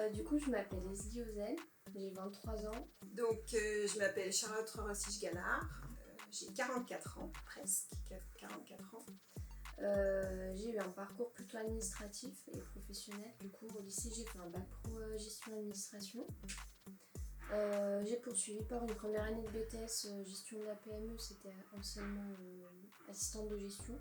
Du coup, je m'appelle Leslie Ozen, j'ai 23 ans. Donc, je m'appelle Charlotte Rossich-Gallard, j'ai 44 ans, presque 44 ans. J'ai eu un parcours plutôt administratif et professionnel. Du coup, au lycée, j'ai fait un bac pro gestion administration. J'ai poursuivi par une première année de BTS gestion de la PME, c'était anciennement assistante de gestion.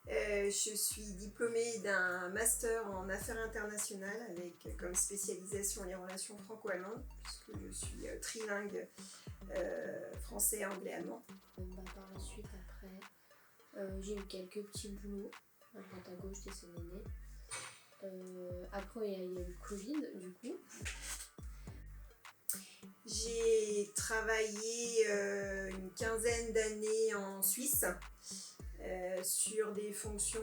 Je suis diplômée d'un master en affaires internationales avec comme spécialisation les relations franco-allemandes, puisque je suis trilingue français, anglais, allemand. Par la suite, après, j'ai eu quelques petits boulots à droite à gauche des CDD. Après, il y a eu le Covid, du coup. J'ai travaillé une quinzaine d'années en Suisse sur des fonctions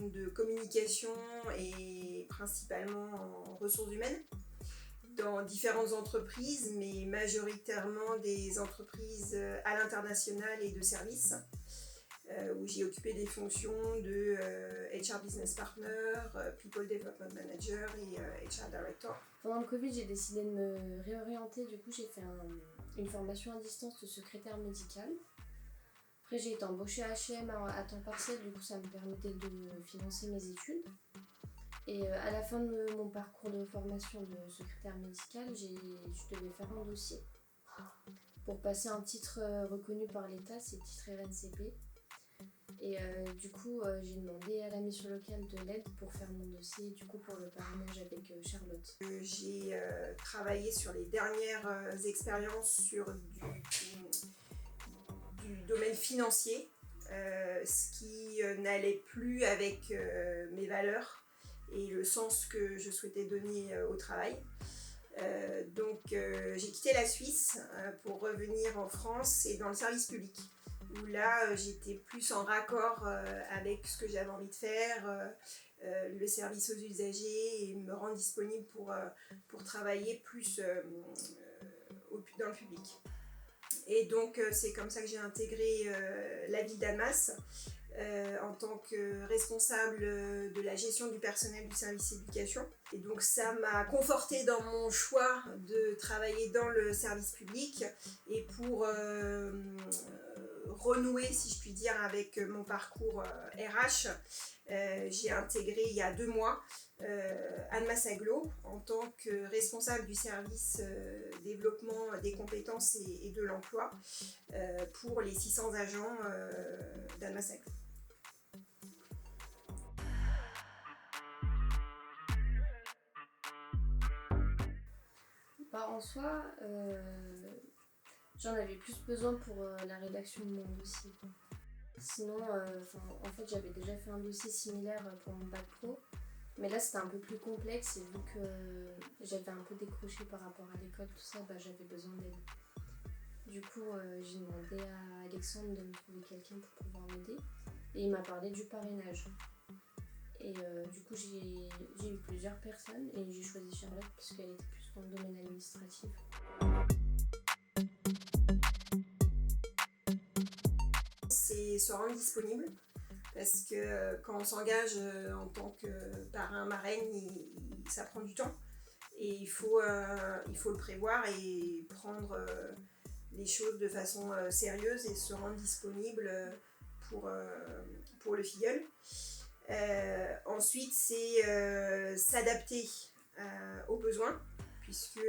de communication et principalement en ressources humaines dans différentes entreprises, mais majoritairement des entreprises à l'international et de services, où j'ai occupé des fonctions de HR Business Partner, People Development Manager et HR Director. Pendant le Covid, j'ai décidé de me réorienter. Du coup, j'ai fait une formation à distance de secrétaire médical. Après, j'ai été embauchée à H&M à temps partiel. Du coup, ça me permettait de financer mes études. Et à la fin de mon parcours de formation de secrétaire médical, je devais faire un dossier. Pour passer un titre reconnu par l'État, c'est le titre RNCP. Et du coup, j'ai demandé à la mission locale de l'aide pour faire mon dossier, du coup pour le parrainage avec Charlotte. J'ai travaillé sur les dernières expériences sur du domaine financier, ce qui n'allait plus avec mes valeurs et le sens que je souhaitais donner au travail. Donc j'ai quitté la Suisse pour revenir en France et dans le service public, où là j'étais plus en raccord avec ce que j'avais envie de faire, le service aux usagers, et me rendre disponible pour travailler plus dans le public. Et donc c'est comme ça que j'ai intégré la ville d'Annemasse en tant que responsable de la gestion du personnel du service éducation. Et donc ça m'a confortée dans mon choix de travailler dans le service public, et pour renouer, si je puis dire, avec mon parcours RH, j'ai intégré il y a 2 mois Annemasse Agglo en tant que responsable du service développement des compétences et de l'emploi pour les 600 agents d'Annemasse Agglo. En soi, j'en avais plus besoin pour la rédaction de mon dossier. Sinon, en fait, j'avais déjà fait un dossier similaire pour mon bac pro. Mais là, c'était un peu plus complexe, et vu que j'avais un peu décroché par rapport à l'école, tout ça, j'avais besoin d'aide. Du coup, j'ai demandé à Alexandre de me trouver quelqu'un pour pouvoir m'aider. Et il m'a parlé du parrainage. Et du coup, j'ai eu plusieurs personnes et j'ai choisi Charlotte puisqu'elle était plus dans le domaine administratif. C'est se rendre disponible, parce que quand on s'engage en tant que parrain, marraine, ça prend du temps. Et il faut le prévoir et prendre les choses de façon sérieuse et se rendre disponible pour le filleul. Ensuite, c'est s'adapter aux besoins, puisque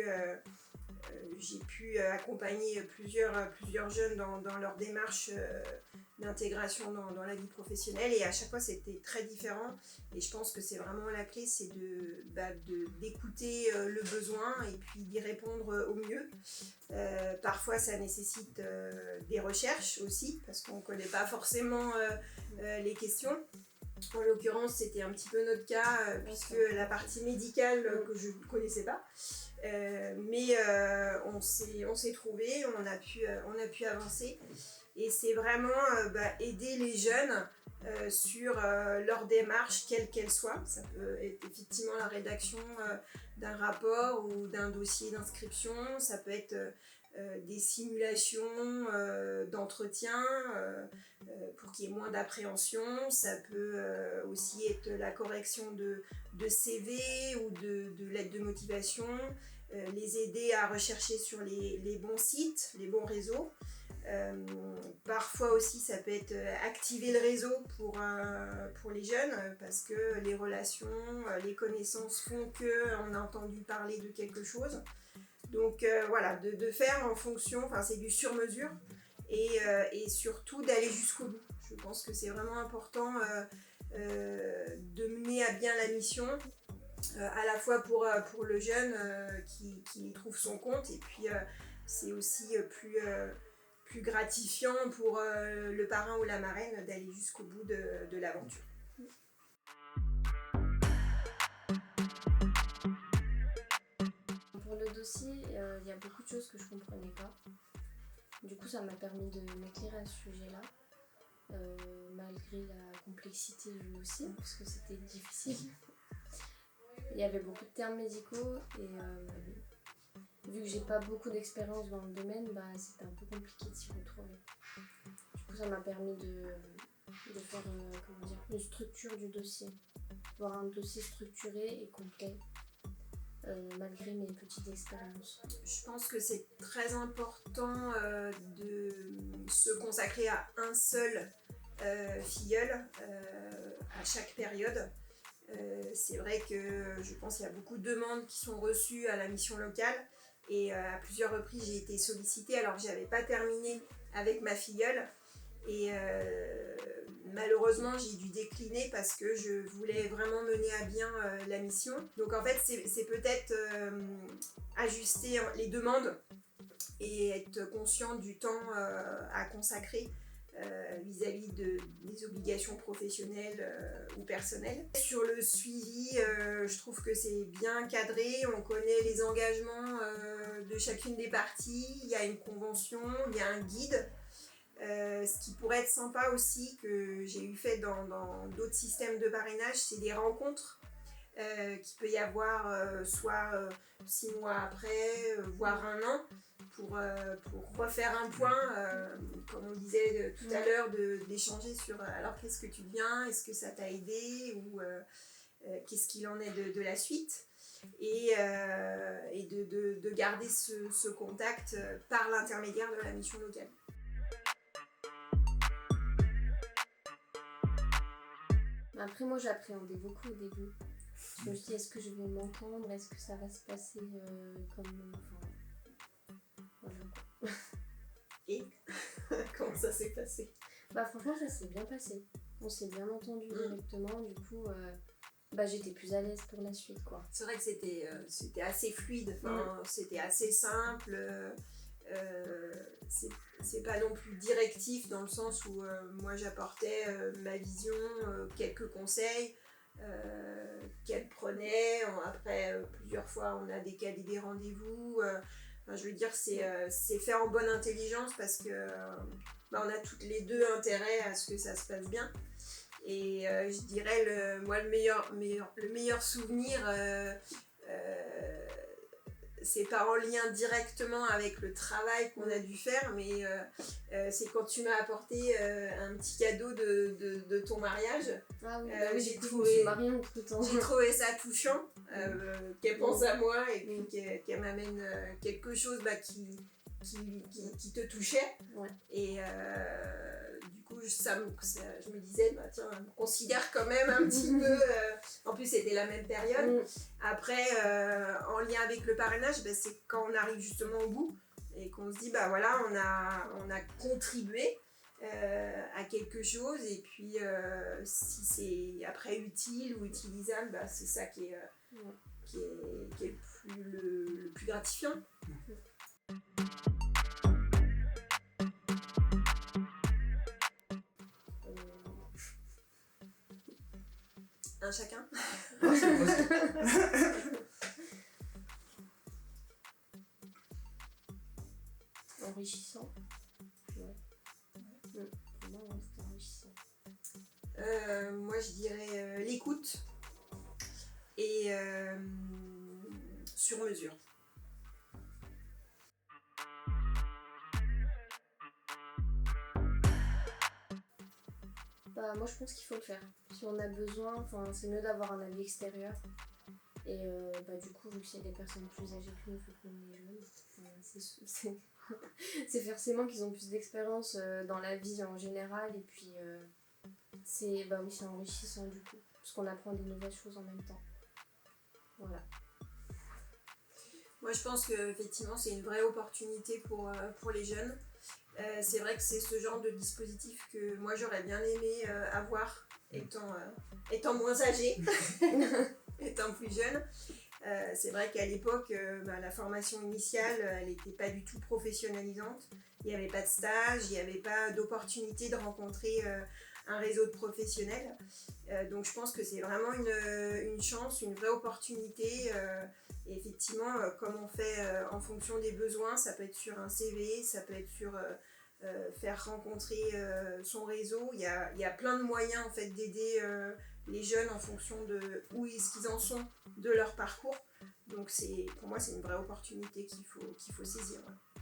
j'ai pu accompagner plusieurs jeunes dans leur démarche d'intégration dans la vie professionnelle, et à chaque fois c'était très différent. Et je pense que c'est vraiment la clé, c'est d'écouter le besoin et puis d'y répondre au mieux. Parfois ça nécessite des recherches aussi, parce qu'on ne connaît pas forcément les questions. En l'occurrence, c'était un petit peu notre cas, puisque la partie médicale que je ne connaissais pas. Mais on s'est trouvés, on a pu avancer. Et c'est vraiment aider les jeunes sur leur démarche, quelle qu'elle soit. Ça peut être effectivement la rédaction d'un rapport ou d'un dossier d'inscription. Ça peut être des simulations d'entretien pour qu'il y ait moins d'appréhension. Ça peut aussi être la correction de CV ou de lettres de motivation, les aider à rechercher sur les bons sites, les bons réseaux. Parfois aussi ça peut être activer le réseau pour les jeunes parce que les relations, les connaissances font qu'on a entendu parler de quelque chose. Donc voilà, de faire en fonction, enfin c'est du sur-mesure et surtout d'aller jusqu'au bout. Je pense que c'est vraiment important de mener à bien la mission, à la fois pour le jeune qui trouve son compte et puis c'est aussi plus gratifiant pour le parrain ou la marraine d'aller jusqu'au bout de l'aventure. Pour le dossier, il y a beaucoup de choses que je comprenais pas. Du coup, ça m'a permis de m'éclairer à ce sujet-là, malgré la complexité du dossier, parce que c'était difficile. Il y avait beaucoup de termes médicaux et vu que j'ai pas beaucoup d'expérience dans le domaine, c'était un peu compliqué de s'y retrouver. Du coup, ça m'a permis de faire une structure du dossier, avoir un dossier structuré et complet. Malgré mes petites expériences. Je pense que c'est très important de se consacrer à un seul filleul à chaque période. C'est vrai que je pense qu'il y a beaucoup de demandes qui sont reçues à la mission locale et à plusieurs reprises j'ai été sollicitée alors que j'avais pas terminé avec ma filleule et malheureusement j'ai dû décliner parce que je voulais vraiment mener à bien la mission. Donc en fait c'est peut-être ajuster les demandes et être conscient du temps à consacrer vis-à-vis des obligations professionnelles ou personnelles. Sur le suivi, je trouve que c'est bien cadré, on connaît les engagements de chacune des parties, il y a une convention, il y a un guide. Ce qui pourrait être sympa aussi, que j'ai eu fait dans d'autres systèmes de parrainage, c'est des rencontres qu'il peut y avoir soit 6 mois après, voire un an, pour refaire un point, comme on disait tout à l'heure, d'échanger sur alors qu'est-ce que tu deviens, est-ce que ça t'a aidé, ou qu'est-ce qu'il en est de la suite, et de garder ce contact par l'intermédiaire de la mission locale. Après, moi j'appréhendais beaucoup au début. Je me suis dit, est-ce que je vais m'entendre, est-ce que ça va se passer comme. Voilà. Et comment ça s'est passé? Franchement, ça s'est bien passé. On s'est bien entendu directement, du coup, j'étais plus à l'aise pour la suite, quoi. C'est vrai que c'était assez fluide, c'était assez simple. C'est pas non plus directif dans le sens où moi j'apportais ma vision, quelques conseils qu'elle prenait. Après, plusieurs fois on a décalé des rendez-vous. Je veux dire, c'est fait en bonne intelligence parce que on a toutes les deux intérêt à ce que ça se passe bien. Et je dirais le meilleur souvenir, c'est pas en lien directement avec le travail qu'on a dû faire, mais c'est quand tu m'as apporté un petit cadeau de ton mariage. Ah oui, j'ai trouvé ça touchant, qu'elle pense à moi et puis qu'elle m'amène quelque chose qui te touchait. Ouais. Et du coup, je me disais, tiens, on me considère quand même un petit peu. En plus, c'était la même période. Après, en lien avec le parrainage, c'est quand on arrive justement au bout et qu'on se dit, voilà, on a contribué à quelque chose, et puis si c'est après utile ou utilisable, c'est ça qui est le plus gratifiant. Un chacun. Enrichissant. Ouais. Pour moi, c'était enrichissant. Moi, je dirais l'écoute et sur mesure. Bah, moi je pense qu'il faut le faire. Si on a besoin, c'est mieux d'avoir un avis extérieur. Et du coup, vu qu'il y a des personnes plus âgées que nous, vu qu'on est jeunes, c'est forcément qu'ils ont plus d'expérience dans la vie en général. Et puis, c'est enrichissant du coup. Parce qu'on apprend des nouvelles choses en même temps. Voilà. Moi, je pense qu'effectivement, c'est une vraie opportunité pour les jeunes. C'est vrai que c'est ce genre de dispositif que moi, j'aurais bien aimé avoir, étant moins âgée, étant plus jeune. C'est vrai qu'à l'époque, la formation initiale, elle n'était pas du tout professionnalisante. Il n'y avait pas de stage, il n'y avait pas d'opportunité de rencontrer un réseau de professionnels. Donc je pense que c'est vraiment une chance, une vraie opportunité. Et effectivement, comme on fait en fonction des besoins, ça peut être sur un CV, ça peut être sur faire rencontrer son réseau. Il y a plein de moyens en fait d'aider les jeunes en fonction de où est-ce qu'ils en sont de leur parcours. Donc pour moi c'est une vraie opportunité qu'il faut saisir. Ouais.